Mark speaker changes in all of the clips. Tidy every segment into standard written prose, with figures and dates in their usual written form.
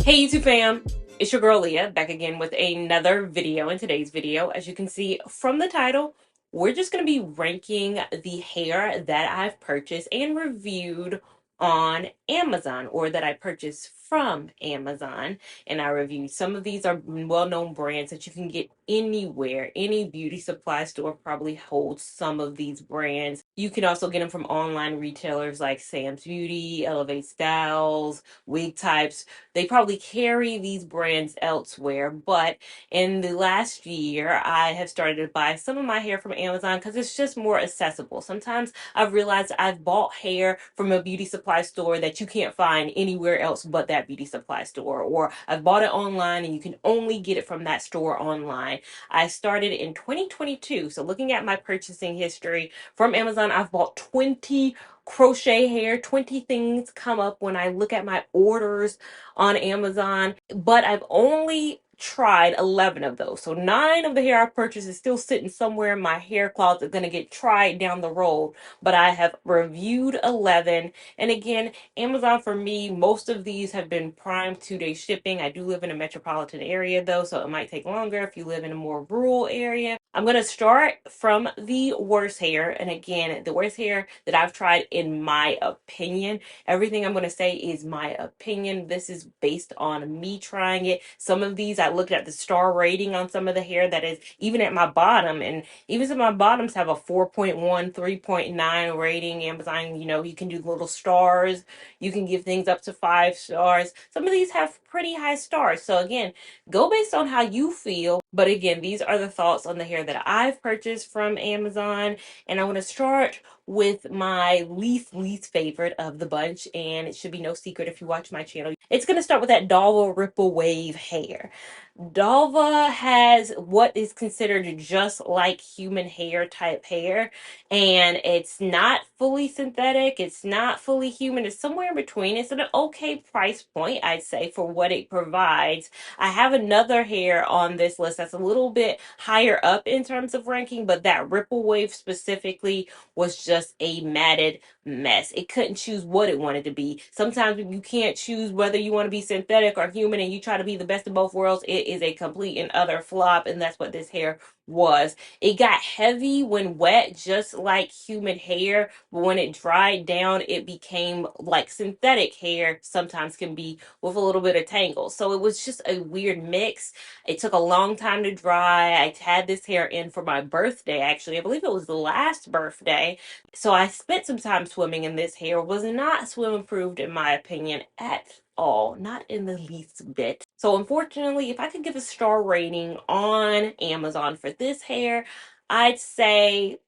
Speaker 1: Hey YouTube fam, it's your girl Leah back again with another video. In today's video, as you can see from the title, we're just going to be ranking the hair that I've purchased and reviewed on Amazon, or that I purchased from Amazon. And I reviewed some of these are well-known brands that you can get anywhere. Any beauty supply store probably holds some of these brands. You can also get them from online retailers like Sam's Beauty, Elevate Styles, Wig Types. They probably carry these brands elsewhere, but in the last year, I have started to buy some of my hair from Amazon because it's just more accessible. Sometimes I've realized I've bought hair from a beauty supply store that you can't find anywhere else but that beauty supply store, or I've bought it online and you can only get it from that store online. I started in 2022, so looking at my purchasing history from Amazon, I've bought 20 crochet hair. 20 things come up when I look at my orders on Amazon, but I've only tried 11 of those. So 9 of the hair I purchased is still sitting somewhere in my hair closet, going to get tried down the road, but I have reviewed 11. And again, Amazon for me, most of these have been Prime 2-day shipping. I do live in a metropolitan area though, so it might take longer if you live in a more rural area. I'm going to start from the worst hair. And again, the worst hair that I've tried in my opinion. Everything I'm going to say is my opinion. This is based on me trying it. Some of these, I looked at the star rating on some of the hair that is even at my bottom. And even some of my bottoms have a 4.1, 3.9 rating. Amazon, you can do little stars. You can give things up to 5 stars. Some of these have pretty high stars. So again, go based on how you feel. But again, these are the thoughts on the hair that I've purchased from Amazon. And I want to start with my least favorite of the bunch, and it should be no secret if you watch my channel. It's going to start with that Dalva Ripple Wave hair. Dalva has what is considered just like human hair type hair, and it's not fully synthetic, it's not fully human, it's somewhere in between. It's at an okay price point, I'd say, for what it provides. I have another hair on this list that's a little bit higher up in terms of ranking, but that Ripple Wave specifically was just a matted mess. It couldn't choose what it wanted to be. Sometimes you can't choose whether you want to be synthetic or human and you try to be the best of both worlds. It is a complete and utter flop, and that's what this hair was. It got heavy when wet, just like human hair, but when it dried down, it became like synthetic hair sometimes can be, with a little bit of tangles. So it was just a weird mix. It took a long time to dry. I had this hair in for my birthday, actually. I believe it was the last birthday. So I spent some time swimming in this hair. Was not swim approved in my opinion at all, not in the least bit. So unfortunately, if I could give a star rating on Amazon for this hair, I'd say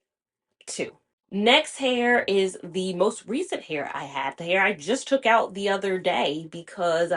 Speaker 1: 2. Next hair is the most recent hair I had. The hair I just took out the other day because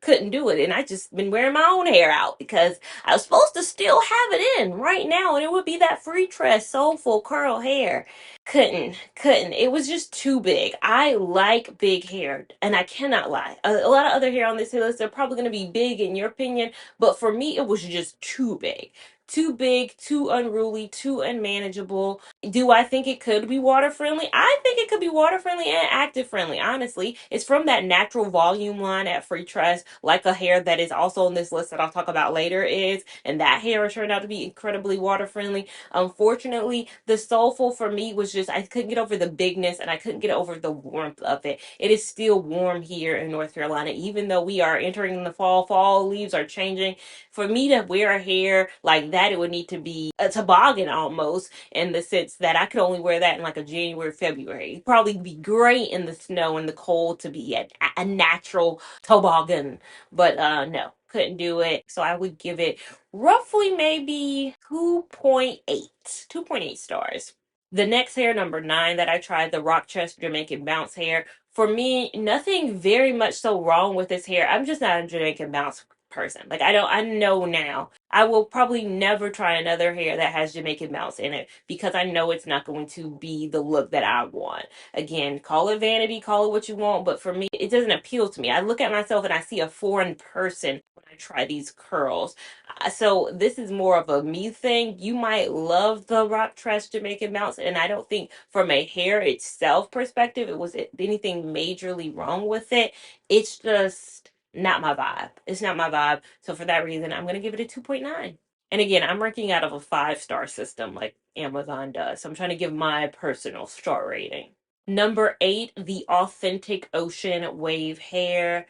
Speaker 1: couldn't do it, and I just been wearing my own hair out because I was supposed to still have it in right now, and it would be that free tress soulful curl hair. Couldn't. It was just too big. I like big hair, and I cannot lie. A lot of other hair on this list are probably going to be big in your opinion, but for me, it was just too big. Too big, too unruly, too unmanageable. Do I think it could be water friendly? I think it could be water friendly and active friendly, honestly. It's from that natural volume line at Free Tress, like a hair that is also on this list that I'll talk about later is, and that hair turned out to be incredibly water friendly. Unfortunately, the soulful for me was just, I couldn't get over the bigness and I couldn't get over the warmth of it. It is still warm here in North Carolina, even though we are entering the fall. Fall leaves are changing. For me to wear a hair like that, it would need to be a toboggan almost, in the sense that I could only wear that in like a January, February. It'd probably be great in the snow and the cold to be a natural toboggan, but no, couldn't do it. So I would give it roughly maybe 2.8 stars. The next hair, number 9, that I tried, the Rock Chest Jamaican Bounce hair. For me, nothing very much so wrong with this hair. I'm just not a Jamaican Bounce person. Like, I know now. I will probably never try another hair that has Jamaican Bounce in it because I know it's not going to be the look that I want. Again, call it vanity, call it what you want, but for me, it doesn't appeal to me. I look at myself and I see a foreign person when I try these curls. So this is more of a me thing. You might love the Rock Tress Jamaican Bounce, and I don't think from a hair itself perspective, it was anything majorly wrong with it. It's just not my vibe. It's not my vibe. So for that reason, I'm going to give it a 2.9. And again, I'm ranking out of a 5-star system like Amazon does. So I'm trying to give my personal star rating. Number 8, the Authentic Ocean Wave Hair.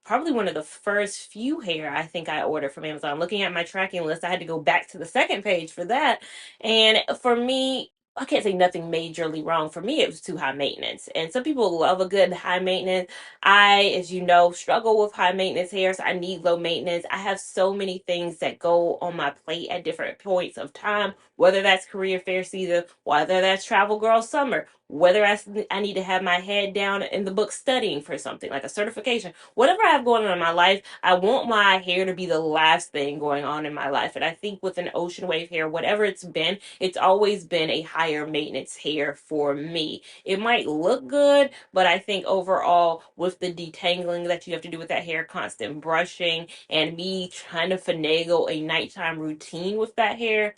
Speaker 1: Probably one of the first few hair I think I ordered from Amazon. Looking at my tracking list, I had to go back to the second page for that. And for me, I can't say nothing majorly wrong. For me, it was too high maintenance. And some people love a good high maintenance. I, as you know, struggle with high maintenance hair, so I need low maintenance. I have so many things that go on my plate at different points of time, whether that's career fair season, whether that's travel girl summer, whether I need to have my head down in the book studying for something like a certification, whatever I have going on in my life, I want my hair to be the last thing going on in my life. And I think with an ocean wave hair, whatever it's always been a higher maintenance hair for me. It might look good, but I think overall, with the detangling that you have to do with that hair, constant brushing, and me trying to finagle a nighttime routine with that hair,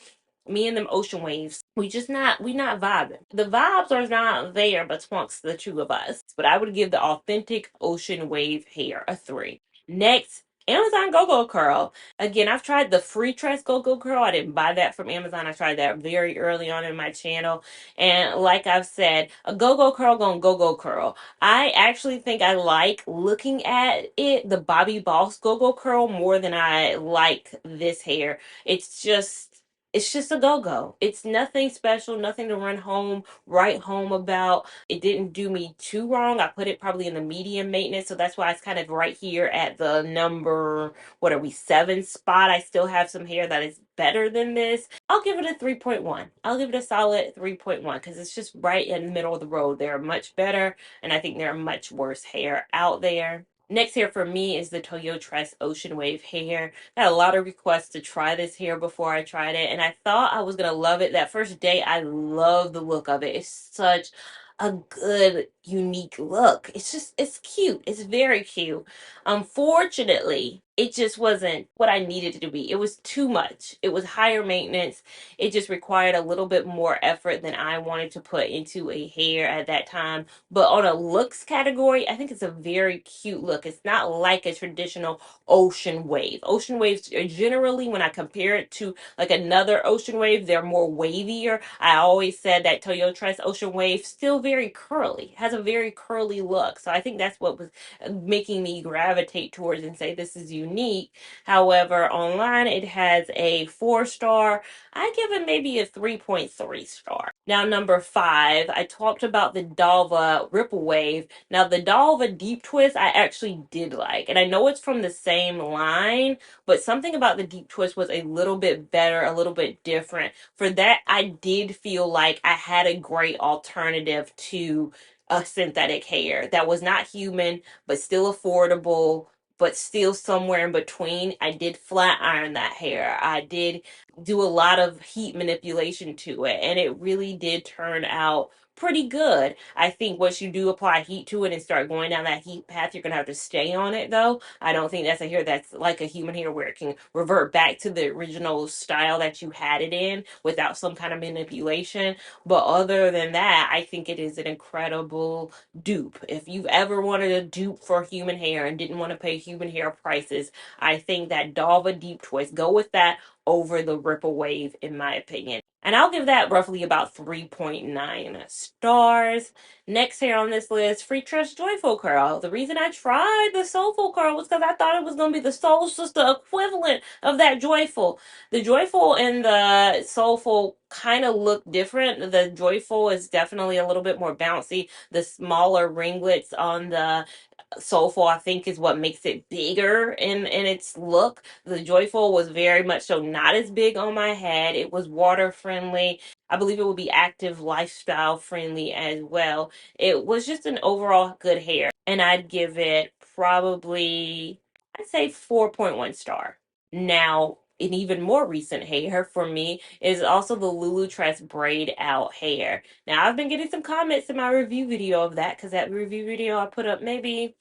Speaker 1: me and them ocean waves, we not vibing. The vibes are not there betwixt the two of us. But I would give the Authentic Ocean Wave hair a 3. Next, Amazon Go-Go Curl. Again, I've tried the free tress Go-Go Curl. I didn't buy that from Amazon. I tried that very early on in my channel. And like I've said, a Go-Go Curl gonna Go-Go Curl. I actually think I like looking at it, the Bobbi Boss Go-Go Curl, more than I like this hair. It's just a go-go. It's nothing special, nothing to write home about. It didn't do me too wrong. I put it probably in the medium maintenance, so that's why it's kind of right here at the number, what are we, 7 spot. I still have some hair that is better than this. I'll give it a 3.1. I'll give it a solid 3.1 because it's just right in the middle of the road. They're much better, and I think there are much worse hair out there. Next hair for me is the Toyo Tress Ocean Wave hair. I had a lot of requests to try this hair before I tried it, and I thought I was gonna love it. That first day, I love the look of it. It's such a good, unique look. It's cute. It's very cute. Unfortunately, it just wasn't what I needed it to be. It was too much. It was higher maintenance. It just required a little bit more effort than I wanted to put into a hair at that time. But on a looks category, I think it's a very cute look. It's not like a traditional ocean wave. Ocean waves are generally, when I compare it to like another ocean wave, they're more wavier. I always said that Toyo Tress Ocean Wave still very curly, has a very curly look. So I think that's what was making me gravitate towards and say this is unique. However, online it has a 4-star. I give it maybe a 3.3 star. Now, number 5, I talked about the Dalva Ripple Wave. Now, the Dalva Deep Twist I actually did like, and I know it's from the same line, but something about the Deep Twist was a little bit better, a little bit different. For that, I did feel like I had a great alternative to a synthetic hair that was not human, but still affordable, but still somewhere in between. I did flat iron that hair. I did do a lot of heat manipulation to it, and it really did turn out pretty good. I think once you do apply heat to it and start going down that heat path, you're gonna have to stay on it though. I don't think that's a hair that's like a human hair where it can revert back to the original style that you had it in without some kind of manipulation. But other than that, I think it is an incredible dupe. If you've ever wanted a dupe for human hair and didn't want to pay human hair prices, I think that Dalva Deep Twist, go with that over the Ripple Wave, in my opinion. And I'll give that roughly about 3.9 stars. Next here on this list, Free Trust Joyful Curl. The reason I tried the Soulful Curl was because I thought it was going to be the Soul Sister equivalent of that Joyful. The Joyful and the Soulful kind of look different. The Joyful is definitely a little bit more bouncy. The smaller ringlets on the Soulful, I think, is what makes it bigger in its look. The Joyful was very much so not as big on my head. It was water friendly. I believe it would be active lifestyle friendly as well. It was just an overall good hair, and I'd give it probably, I'd say 4.1 star. Now, an even more recent hair for me is also the Lulu Tress braid out hair. Now, I've been getting some comments in my review video of that because that review video I put up maybe,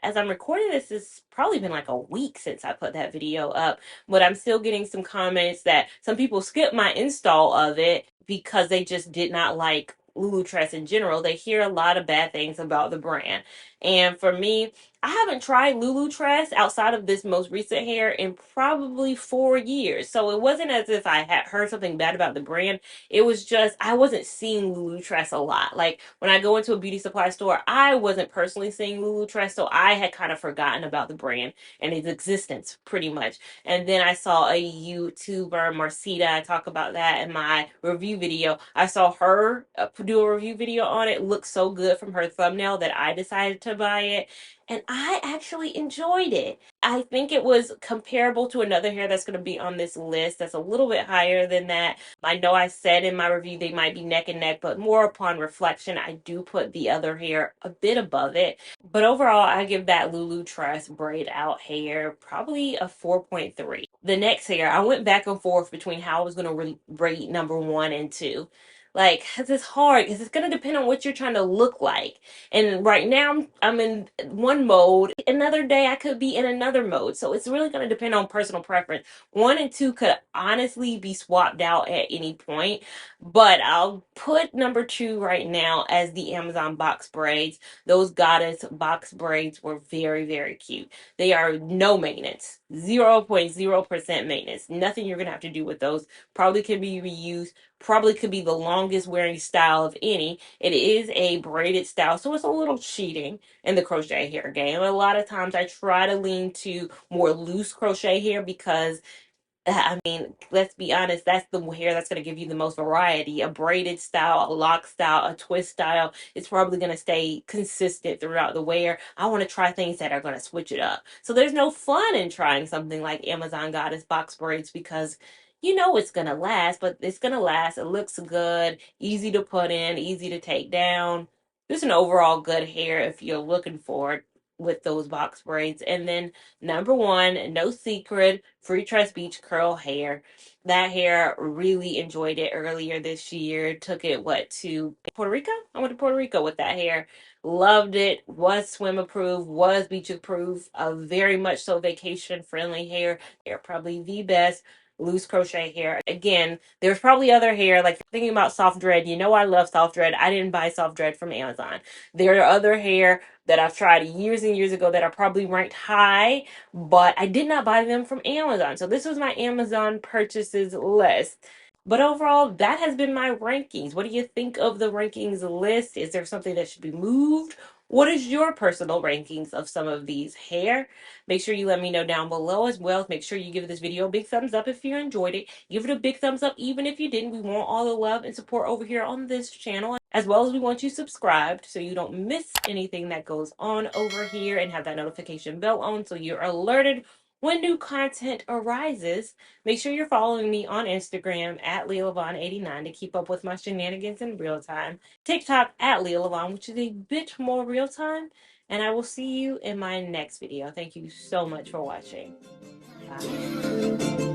Speaker 1: as I'm recording this, it's probably been like a week since I put that video up, but I'm still getting some comments that some people skipped my install of it because they just did not like Lulu Tress in general. They hear a lot of bad things about the brand. And for me, I haven't tried Lulu Tress outside of this most recent hair in probably 4 years. So it wasn't as if I had heard something bad about the brand. It was just I wasn't seeing Lulu Tress a lot. Like when I go into a beauty supply store, I wasn't personally seeing Lulu Tress, so I had kind of forgotten about the brand and its existence pretty much. And then I saw a YouTuber, Marcita, I talk about that in my review video. I saw her do a review video on it. It looked so good from her thumbnail that I decided to buy it. And I actually enjoyed it. I think it was comparable to another hair that's going to be on this list that's a little bit higher than that. I know I said in my review they might be neck and neck, but more upon reflection, I do put the other hair a bit above it. But overall, I give that Lulu Tress braid out hair probably a 4.3. The next hair, I went back and forth between how I was going to rate number one and two. Like, cause it's hard, because it's going to depend on what you're trying to look like. And right now, I'm in one mode. Another day, I could be in another mode. So it's really going to depend on personal preference. One and two could honestly be swapped out at any point. But I'll put number two right now as the Amazon box braids. Those goddess box braids were very, very cute. They are no maintenance, 0.0% maintenance. Nothing you're going to have to do with those. Probably can be reused. Probably could be the longest wearing style of any. It is a braided style, so it's a little cheating in the crochet hair game. A lot of times I try to lean to more loose crochet hair because I mean, let's be honest, that's the hair that's going to give you the most variety. A braided style, a lock style, a twist style. It's probably going to stay consistent throughout the wear. I want to try things that are going to switch it up. So there's no fun in trying something like Amazon Goddess box braids because you know it's going to last, but it's going to last. It looks good, easy to put in, easy to take down. Just an overall good hair if you're looking for it with those box braids. And then number one, no secret, Free Trust Beach curl hair. That hair, really enjoyed it earlier this year. Took it, to Puerto Rico? I went to Puerto Rico with that hair. Loved it. Was swim approved, was beach approved. A very much so vacation friendly hair. They're probably the best loose crochet hair. Again, there's probably other hair, like thinking about soft dread. You know I love soft dread. I didn't buy soft dread from Amazon. There are other hair that I've tried years and years ago that are probably ranked high, but I did not buy them from Amazon. So this was my Amazon purchases list. But overall, that has been my rankings. What do you think of the rankings list? Is there something that should be moved? What is your personal rankings of some of these hair? Make sure you let me know down below as well. Make sure you give this video a big thumbs up if you enjoyed it. Give it a big thumbs up even if you didn't. We want all the love and support over here on this channel, as well as we want you subscribed so you don't miss anything that goes on over here, and have that notification bell on so you're alerted when new content arises. Make sure you're following me on Instagram at Lia Lavon 89 to keep up with my shenanigans in real time. TikTok at Lia Lavon, which is a bit more real time. And I will see you in my next video. Thank you so much for watching. Bye.